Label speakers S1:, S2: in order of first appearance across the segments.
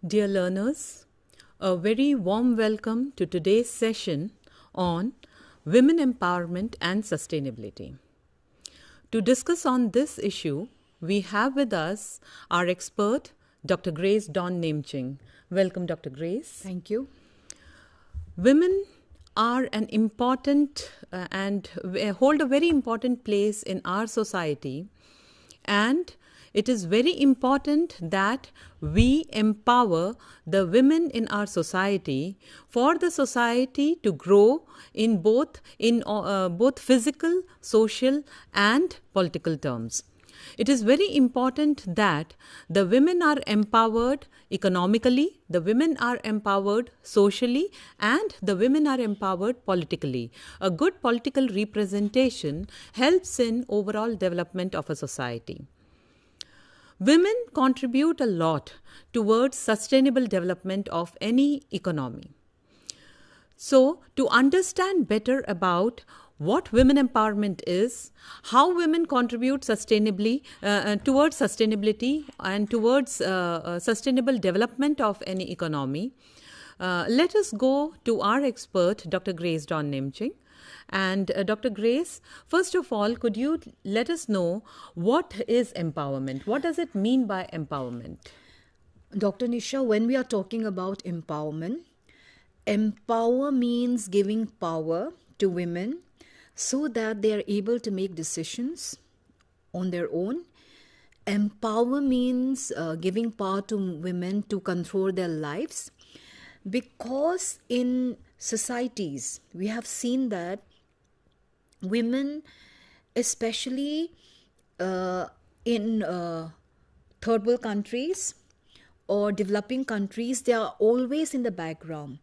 S1: Dear learners, a very warm welcome to today's session on Women Empowerment and Sustainability. To discuss on this issue, we have with us our expert, Dr. Grace Dawn Nemching. Welcome, Dr. Grace.
S2: Thank you.
S1: Women are an important and hold a very important place in our society, and it is very important that we empower the women in our society for the society to grow in both physical, social, and political terms. It is very important that the women are empowered economically, the women are empowered socially, and the women are empowered politically. A good political representation helps in overall development of a society. Women contribute a lot towards sustainable development of any economy. So, to understand better about what women empowerment is, how women contribute sustainably towards sustainability and towards sustainable development of any economy, let us go to our expert, Dr. Grace Dawn Nemching. And Dr. Grace, first of all, could you let us know what is empowerment? What does it mean by empowerment?
S2: Dr. Nisha, when we are talking about empowerment, empower means giving power to women so that they are able to make decisions on their own. Empower means giving power to women to control their lives, because in societies we have seen that women, especially in third world countries or developing countries, they are always in the background.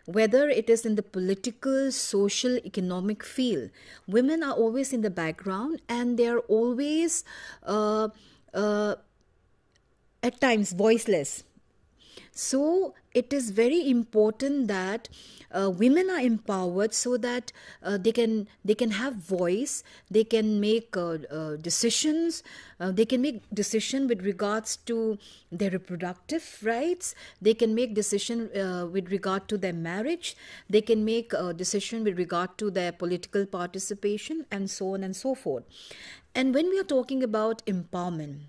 S2: Whether it is in the political, social, economic field, women are always in the background, and they are always at times voiceless. So it is very important that women are empowered so that they can have voice, they can make decisions, they can make decision with regards to their reproductive rights, they can make decision with regard to their marriage, they can make a decision with regard to their political participation, and so on and so forth. And when we are talking about empowerment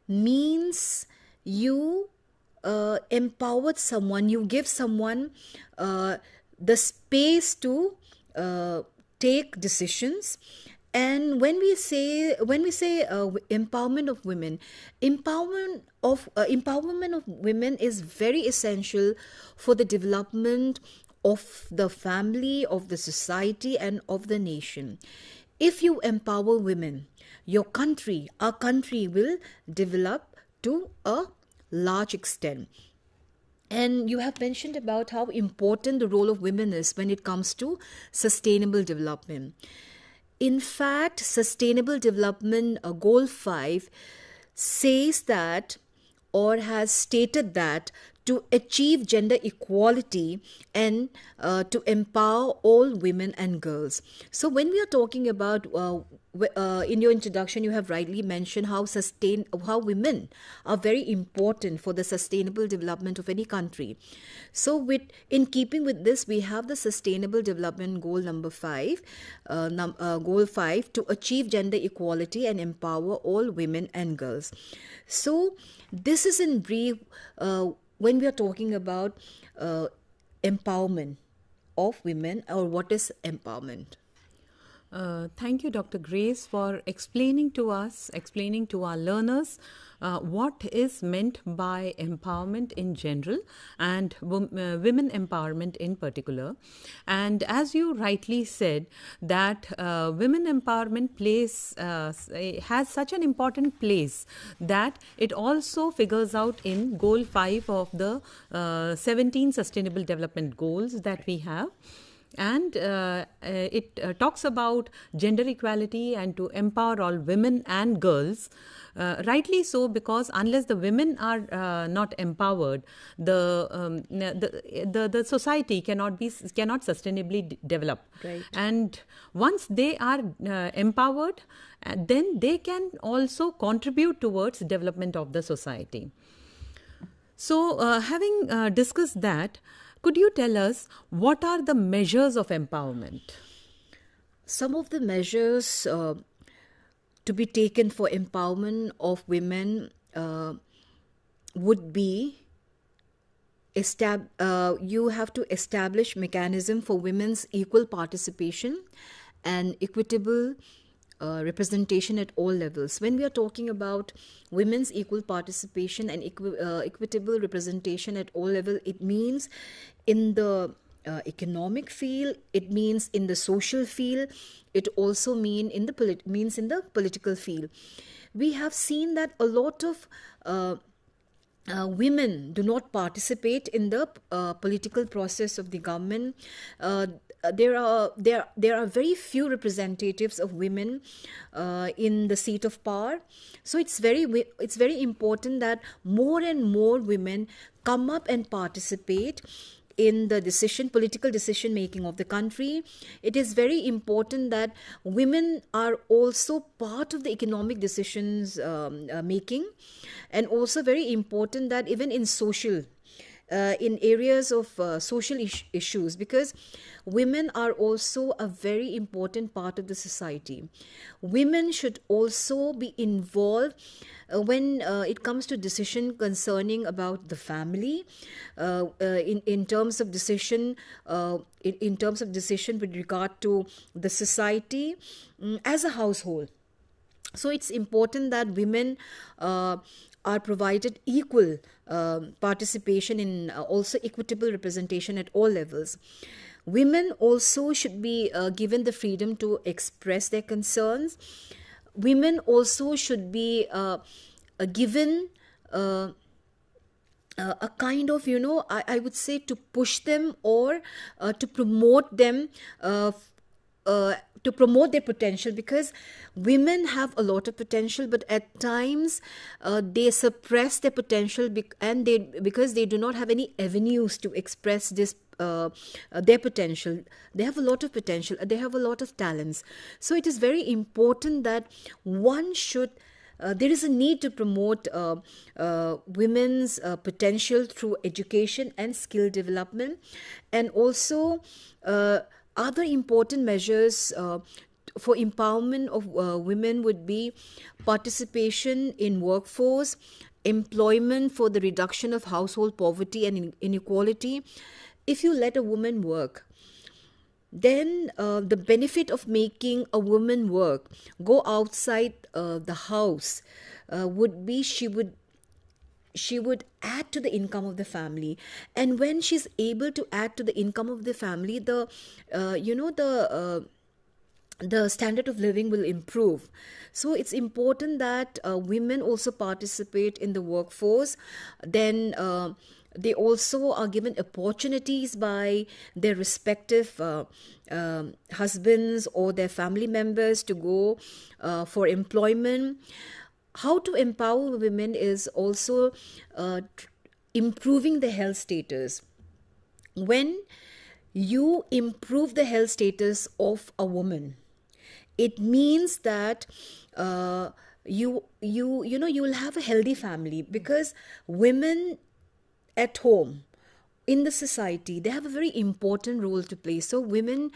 S2: means you empowered someone, you give someone the space to take decisions. And when we say empowerment of women, empowerment of women is very essential for the development of the family, of the society, and of the nation. If you empower women, our country will develop to a large extent. And you have mentioned about how important the role of women is when it comes to sustainable development. In fact, Sustainable Development Goal 5 says that, or has stated that, to achieve gender equality and to empower all women and girls. So when we are talking about, in your introduction, you have rightly mentioned how women are very important for the sustainable development of any country. So in keeping with this, we have the Sustainable Development Goal number 5, Goal 5, to achieve gender equality and empower all women and girls. So this is in brief when we are talking about empowerment of women, or what is empowerment.
S1: Thank you, Dr. Grace, for explaining to our learners what is meant by empowerment in general and women empowerment in particular. And as you rightly said, that women empowerment has such an important place that it also figures out in Goal 5 of the 17 Sustainable Development Goals that we have. And it talks about gender equality and to empower all women and girls. Rightly so, because unless the women are not empowered, the society cannot sustainably develop.
S2: Right.
S1: And once they are empowered, then they can also contribute towards development of the society. So, having discussed that, could you tell us what are the measures of empowerment?
S2: Some of the measures to be taken for empowerment of women would be you have to establish mechanism for women's equal participation and equitable representation at all levels. When we are talking about women's equal participation and equitable representation at all levels, it means in the economic field, it means in the social field, it also means in the political field. We have seen that a lot of women do not participate in the political process of the government. There are very few representatives of women in the seat of power. So it's very important that more and more women come up and participate in the political decision making of the country. It is very important that women are also part of the economic decisions making, and also very important that even in in areas of social issues, because women are also a very important part of the society. Women should also be involved when it comes to decision concerning about the family, in terms of decision with regard to the society, as a household. So it's important that women are provided equal participation in also equitable representation at all levels. Women also should be given the freedom to express their concerns. Women also should be given a kind of, I would say, to push them or to promote them, to promote their potential, because women have a lot of potential, but at times they suppress their potential because they do not have any avenues to express this their potential. They have a lot of potential, they have a lot of talents. So it is very important that one should there is a need to promote women's potential through education and skill development. And also other important measures for empowerment of women would be participation in workforce, employment for the reduction of household poverty and inequality. If you let a woman work, then the benefit of making a woman work, go outside the house, would be she would add to the income of the family. And when she's able to add to the income of the family, the standard of living will improve. So it's important that women also participate in the workforce. Then they also are given opportunities by their respective husbands or their family members to go for employment. How to empower women is also improving the health status. When you improve the health status of a woman, it means that you will have a healthy family, because women at home, in the society, they have a very important role to play. So women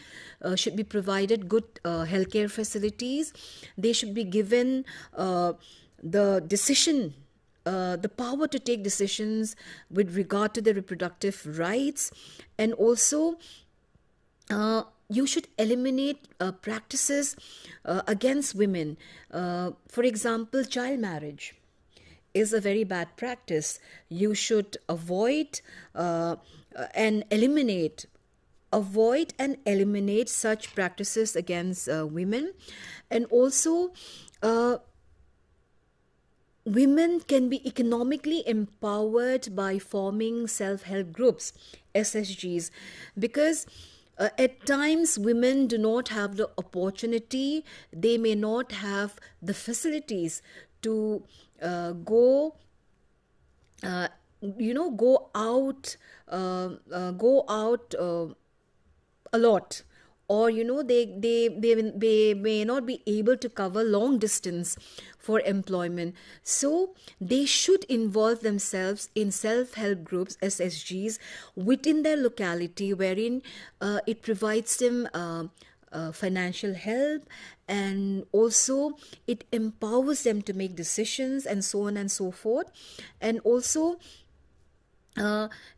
S2: should be provided good healthcare facilities. They should be given the power to take decisions with regard to their reproductive rights. And also you should eliminate practices against women. For example, child marriage is a very bad practice. You should avoid and eliminate such practices against women. And also women can be economically empowered by forming self-help groups, SSGs, because at times women do not have the opportunity, they may not have the facilities to go out a lot, or they may not be able to cover long distance for employment. So they should involve themselves in self-help groups, SSGs, within their locality, wherein it provides them financial help, and also it empowers them to make decisions, and so on and so forth. And also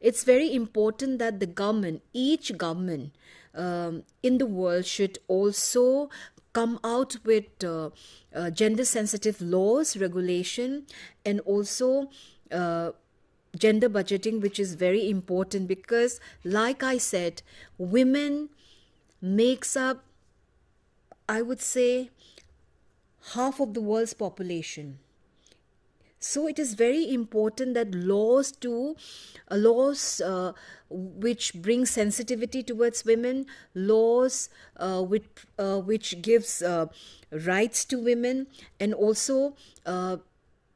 S2: it's very important that the government, each government in the world, should also come out with gender sensitive laws, regulation, and also gender budgeting, which is very important, because like I said, women makes up, I would say, half of the world's population. So it is very important that laws which bring sensitivity towards women, laws which gives rights to women, and also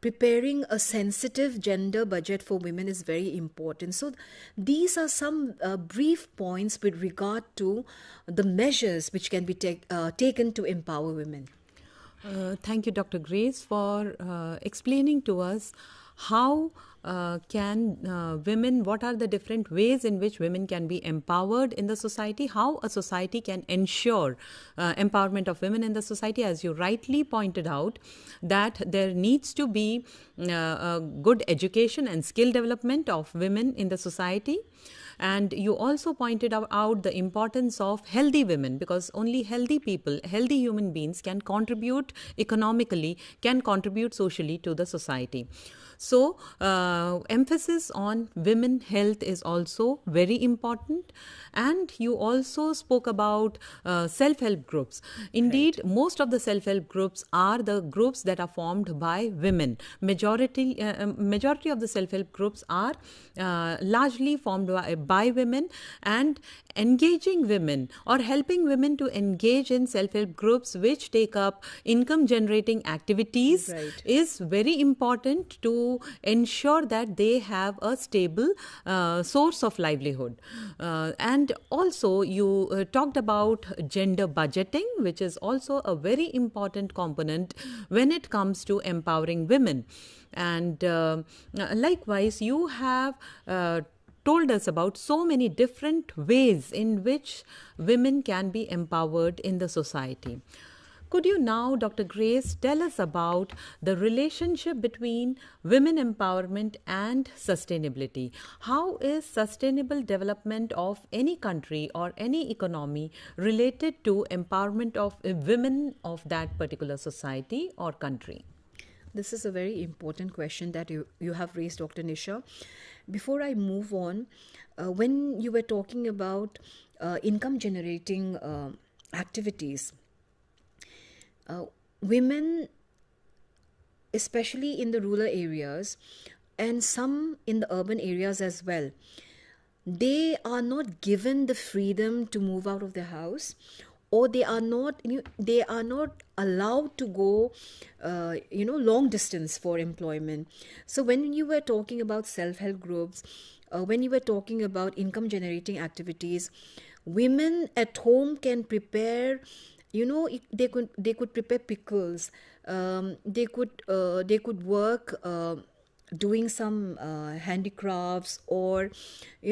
S2: preparing a sensitive gender budget for women is very important. So these are some brief points with regard to the measures which can be taken to empower women.
S1: Thank you, Dr. Grace, for explaining to us how can women, what are the different ways in which women can be empowered in the society, how a society can ensure empowerment of women in the society. As you rightly pointed out, that there needs to be good education and skill development of women in the society. And you also pointed out the importance of healthy women, because only healthy people, healthy human beings can contribute economically, can contribute socially to the society. So emphasis on women health is also very important. And you also spoke about self-help groups. Indeed, right. Most of the self-help groups are the groups that are formed by women. Majority of the self-help groups are largely formed by women, and engaging women or helping women to engage in self-help groups which take up income generating activities, right, is very important to ensure that they have a stable source of livelihood. And also you talked about gender budgeting, which is also a very important component when it comes to empowering women. And likewise, you have told us about so many different ways in which women can be empowered in the society. Could you now, Dr. Grace, tell us about the relationship between women empowerment and sustainability? How is sustainable development of any country or any economy related to empowerment of women of that particular society or country?
S2: This is a very important question that you have raised, Dr. Nisha. Before I move on, when you were talking about income generating activities, women, especially in the rural areas and some in the urban areas as well, they are not given the freedom to move out of their house, or they are not allowed to go long distance for employment. So when you were talking about self-help groups, when you were talking about income generating activities, women at home can prepare, they could prepare pickles, they could work doing some handicrafts, or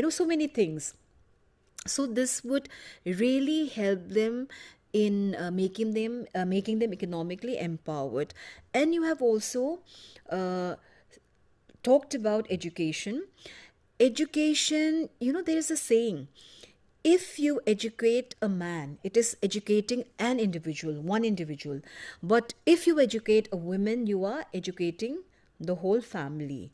S2: so many things. So this would really help them in making them economically empowered. And you have also talked about education. There is a saying, if you educate a man, it is educating one individual. But if you educate a woman, you are educating the whole family,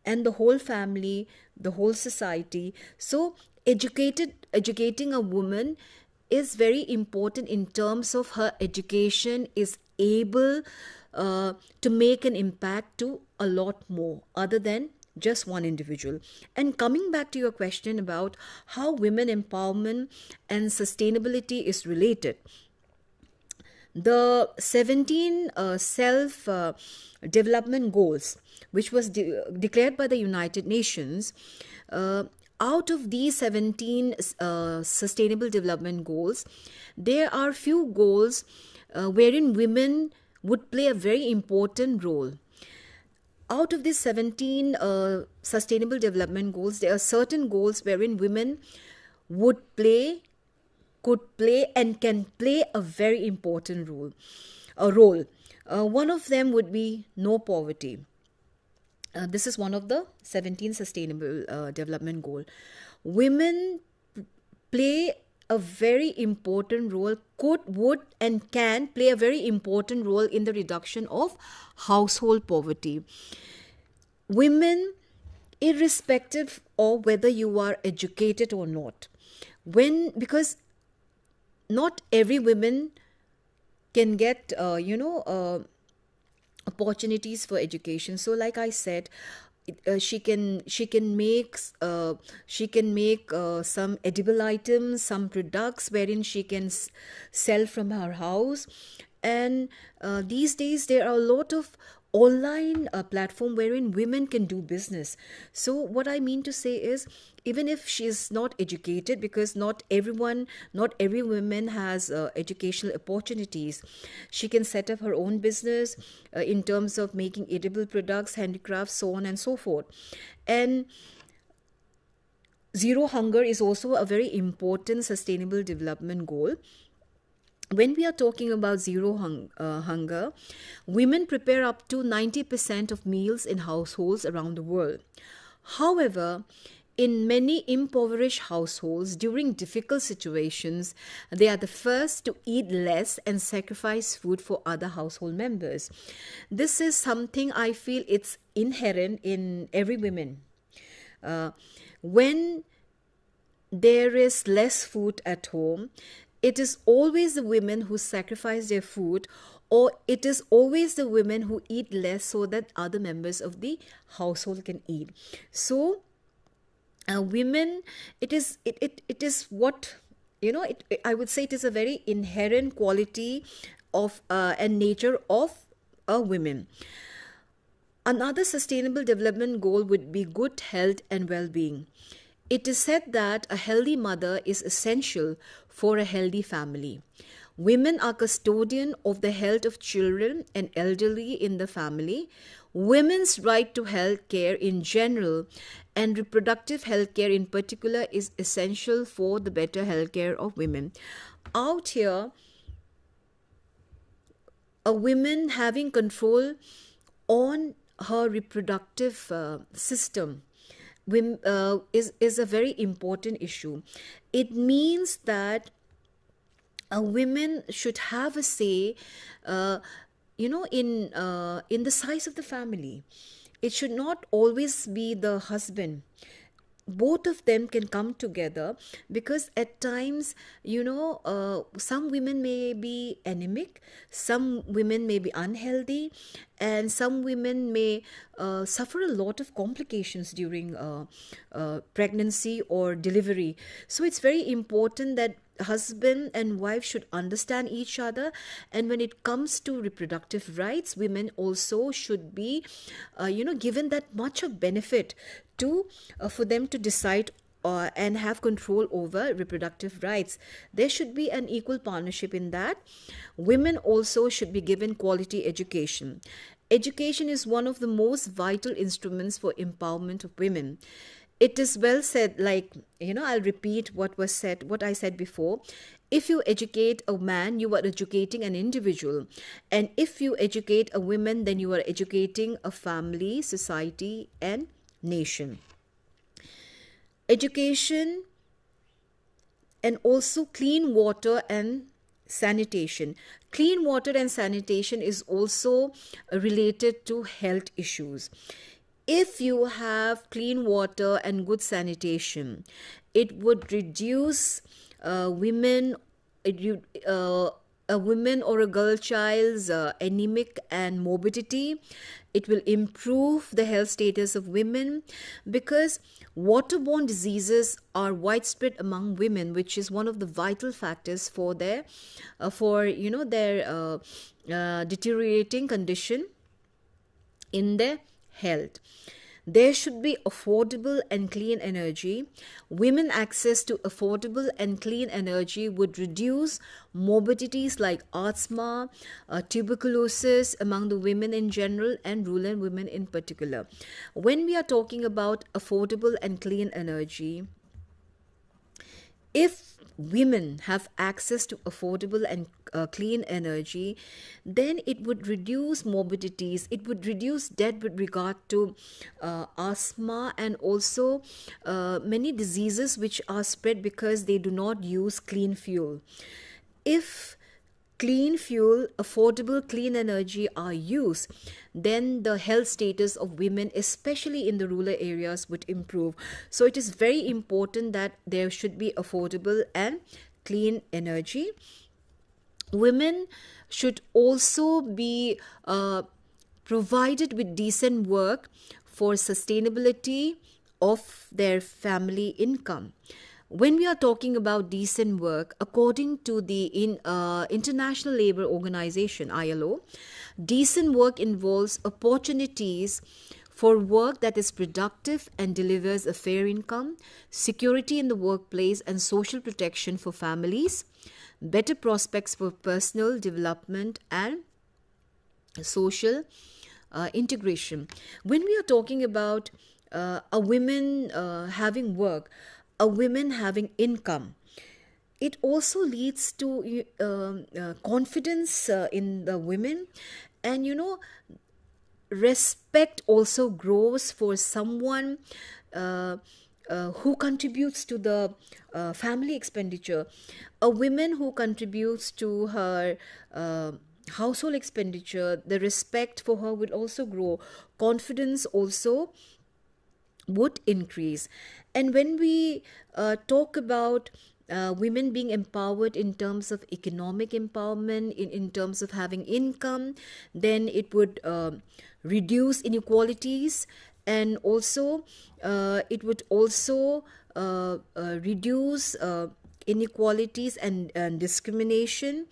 S2: and the whole family, the whole society. So educating a woman is very important in terms of her education is able to make an impact to a lot more other than just one individual. And coming back to your question about how women empowerment and sustainability is related, the 17 self-development goals, which was declared by the United Nations, out of these 17 sustainable development goals, there are few goals wherein women would play a very important role. Out of these 17 sustainable development goals, there are certain goals wherein women would play, could play, and can play a very important role. One of them would be no poverty. This is one of the 17 sustainable development goal. Women play a very important role, would, and can play a very important role in the reduction of household poverty. Women, irrespective of whether you are educated or not, because not every woman can get opportunities for education. So like I said, she can make some edible items, some products wherein she can sell from her house. And these days there are a lot of online platform wherein women can do business. So what I mean to say is, even if she is not educated, because not every woman has educational opportunities, she can set up her own business in terms of making edible products, handicrafts, so on and so forth. And zero hunger is also a very important sustainable development goal. When we are talking about zero hunger, women prepare up to 90% of meals in households around the world. However, in many impoverished households, during difficult situations, they are the first to eat less and sacrifice food for other household members. This is something I feel it's inherent in every woman. When there is less food at home, it is always the women who sacrifice their food, or it is always the women who eat less so that other members of the household can eat. So women, it is what, I would say it is a very inherent quality of and nature of a woman. Another sustainable development goal would be good health and well-being. It is said that a healthy mother is essential for a healthy family. Women are custodian of the health of children and elderly in the family. Women's right to health care in general and reproductive health care in particular is essential for the better health care of women. Out here, a woman having control on her reproductive system is a very important issue. It means that a women should have a say, in the size of the family. It should not always be the husband. Both of them can come together, because at times, some women may be anemic, some women may be unhealthy, and some women may suffer a lot of complications during pregnancy or delivery. So it's very important that husband and wife should understand each other, and when it comes to reproductive rights, women also should be given that much of benefit to for them to decide and have control over reproductive rights. There should be an equal partnership in that. Women also should be given quality education. Education is one of the most vital instruments for empowerment of women. It is well said, I'll repeat what I said before. If you educate a man, you are educating an individual. And if you educate a woman, then you are educating a family, society, and nation. Education and also clean water and sanitation. Clean water and sanitation is also related to health issues. If you have clean water and good sanitation, it would reduce a woman or a girl child's anemic and morbidity. It will improve the health status of women, because waterborne diseases are widespread among women, which is one of the vital factors for their deteriorating condition in their health. There should be affordable and clean energy. Women access to affordable and clean energy would reduce morbidities like asthma, tuberculosis among the women in general and rural women in particular. When we are talking about affordable and clean energy, if women have access to affordable and clean energy, then it would reduce morbidities, it would reduce death with regard to asthma and also many diseases which are spread because they do not use clean fuel. If clean fuel, affordable clean energy are used, then the health status of women, especially in the rural areas, would improve. So it is very important that there should be affordable and clean energy. Women should also be provided with decent work for sustainability of their family income. When we are talking about decent work, according to the International Labour Organization, ILO, decent work involves opportunities for work that is productive and delivers a fair income, security in the workplace and social protection for families, better prospects for personal development and social integration. When we are talking about a woman having work, a woman having income, it also leads to confidence in the women, and respect also grows for someone who contributes to the family expenditure. A woman who contributes to her household expenditure, the respect for her will also grow. Confidence also would increase. And when we talk about women being empowered in terms of economic empowerment, in terms of having income, then it would reduce inequalities, and also it would also reduce inequalities and discrimination,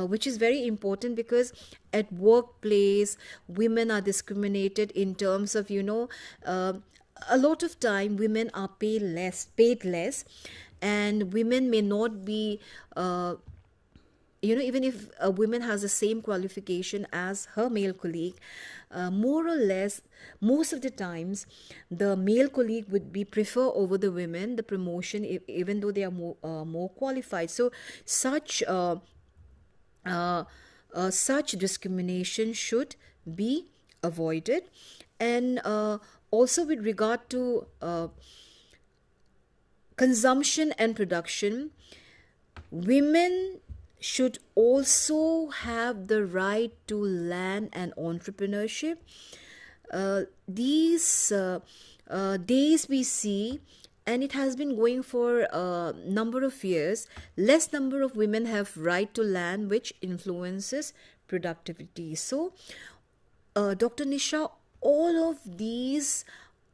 S2: which is very important, because at workplace women are discriminated in terms of a lot of time women are paid less, and women may not be even if a woman has the same qualification as her male colleague, more or less most of the times the male colleague would be prefer over the women the promotion, even though they are more qualified. So such discrimination should be avoided. And also with regard to consumption and production, women should also have the right to land and entrepreneurship. These days we see, and it has been going for a number of years, less number of women have right to land, which influences productivity. So Dr. Nisha, all of these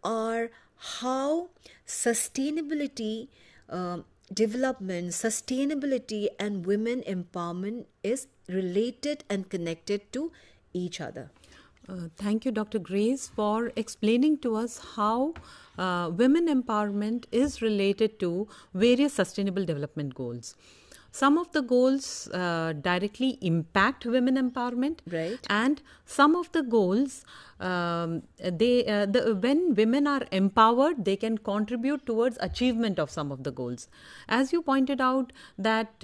S2: are how sustainability development, sustainability and women empowerment is related and connected to each other.
S1: Thank you, Dr. Grace, for explaining to us how women empowerment is related to various sustainable development goals. Some of the goals directly impact women empowerment,
S2: right?
S1: And some of the goals, when women are empowered, they can contribute towards achievement of some of the goals. As you pointed out, that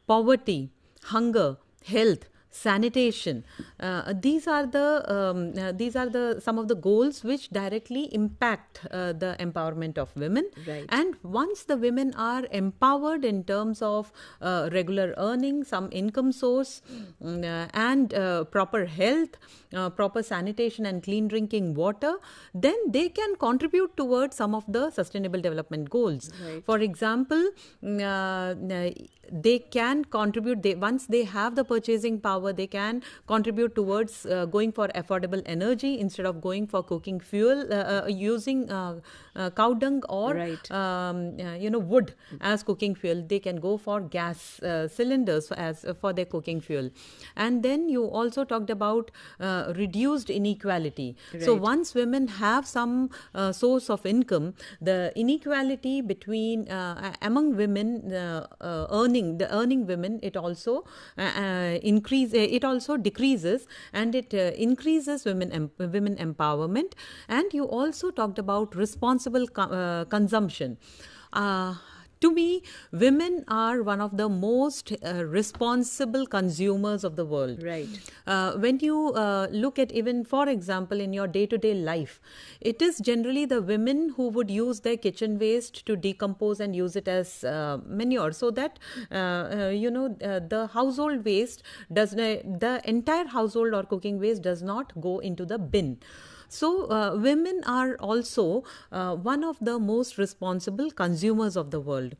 S1: poverty, hunger, health, sanitation, these are the some of the goals which directly impact the empowerment of women.
S2: Right.
S1: And once the women are empowered in terms of regular earning, some income source, and proper health, proper sanitation and clean drinking water, then they can contribute towards some of the sustainable development goals.
S2: Right.
S1: For example, they can contribute, once they have the purchasing power, power, they can contribute towards going for affordable energy instead of going for cooking fuel, using cow dung or
S2: Right.
S1: Wood as cooking fuel. They can go for gas cylinders as for their cooking fuel. And then you also talked about reduced inequality. So
S2: Right.
S1: once women have some source of income, the inequality between among women earning women, it also it also decreases, and it increases women empowerment. And you also talked about responsible consumption. To me, women are one of the most responsible consumers of the world.
S2: Right.
S1: When you look at, even for example, in your day-to-day life, it is generally the women who would use their kitchen waste to decompose and use it as manure, so that the household waste the entire household or cooking waste does not go into the bin. So women are also one of the most responsible consumers of the world.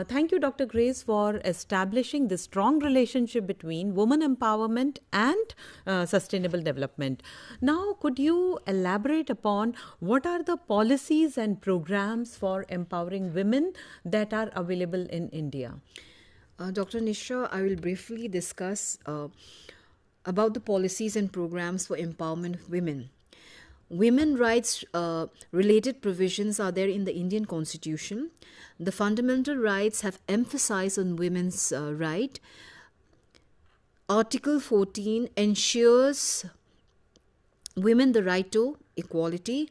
S1: Thank you, Dr. Grace, for establishing this strong relationship between women empowerment and sustainable development. Now, could you elaborate upon what are the policies and programs for empowering women that are available in India?
S2: Dr. Nisha, I will briefly discuss about the policies and programs for empowerment of women. Women rights related provisions are there in the Indian Constitution. The fundamental rights have emphasized on women's right. Article 14 ensures women the right to equality.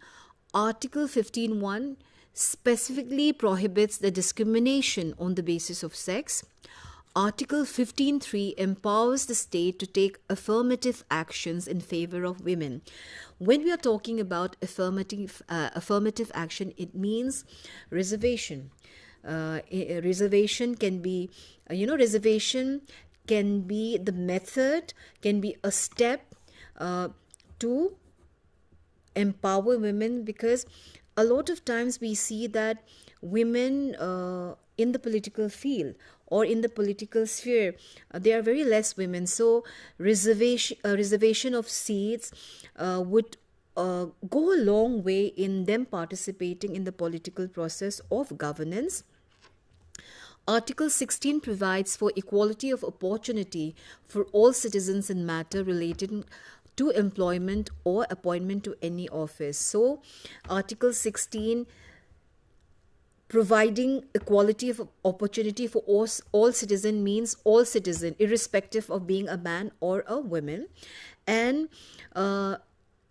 S2: Article 15.1 specifically prohibits the discrimination on the basis of sex. Article 15.3 empowers the state to take affirmative actions in favor of women. When we are talking about affirmative action, it means reservation. Reservation can be, reservation can be the method, can be a step to empower women, because a lot of times we see that women in the political field or in the political sphere, there are very less women. So reservation of seats would go a long way in them participating in the political process of governance. Article 16 provides for equality of opportunity for all citizens in matter related to employment or appointment to any office. So, Article 16 providing equality of opportunity for all citizen means all citizen, irrespective of being a man or a woman. And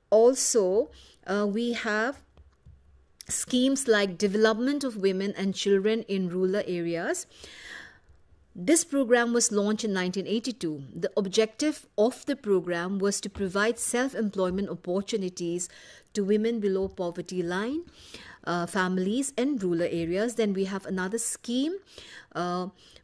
S2: also we have schemes like development of women and children in rural areas. This program was launched in 1982. The objective of the program was to provide self-employment opportunities to women below poverty line, families and rural areas. Then we have another scheme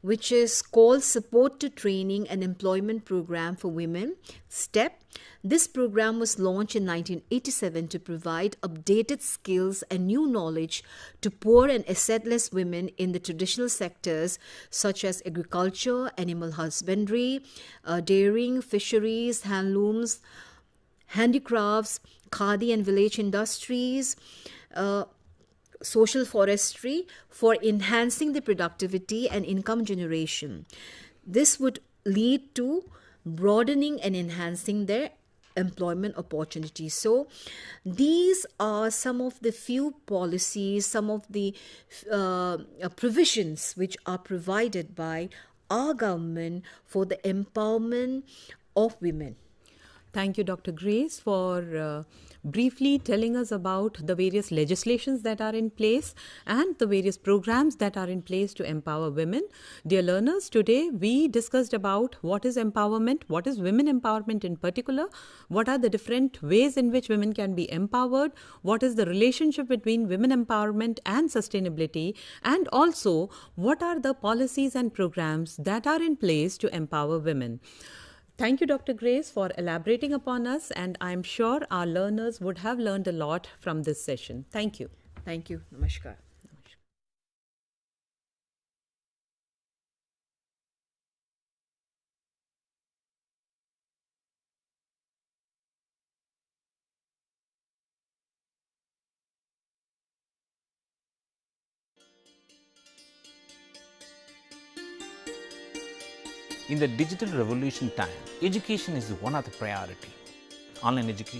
S2: which is called Support to Training and Employment Program for Women, STEP. This program was launched in 1987 to provide updated skills and new knowledge to poor and assetless women in the traditional sectors such as agriculture, animal husbandry, dairying, fisheries, handlooms, handicrafts, khadi and village industries, social forestry, for enhancing the productivity and income generation. This would lead to broadening and enhancing their employment opportunities. So these are some of the few policies, some of the provisions which are provided by our government for the empowerment of women.
S1: Thank you, Dr. Grace, for briefly telling us about the various legislations that are in place and the various programs that are in place to empower women. Dear learners, today we discussed about what is empowerment, what is women empowerment in particular, what are the different ways in which women can be empowered, what is the relationship between women empowerment and sustainability, and also what are the policies and programs that are in place to empower women. Thank you, Dr. Grace, for elaborating upon us, and I'm sure our learners would have learned a lot from this session. Thank you.
S2: Thank you. Namaskar.
S3: In the digital revolution time, education is one of the priority. Online education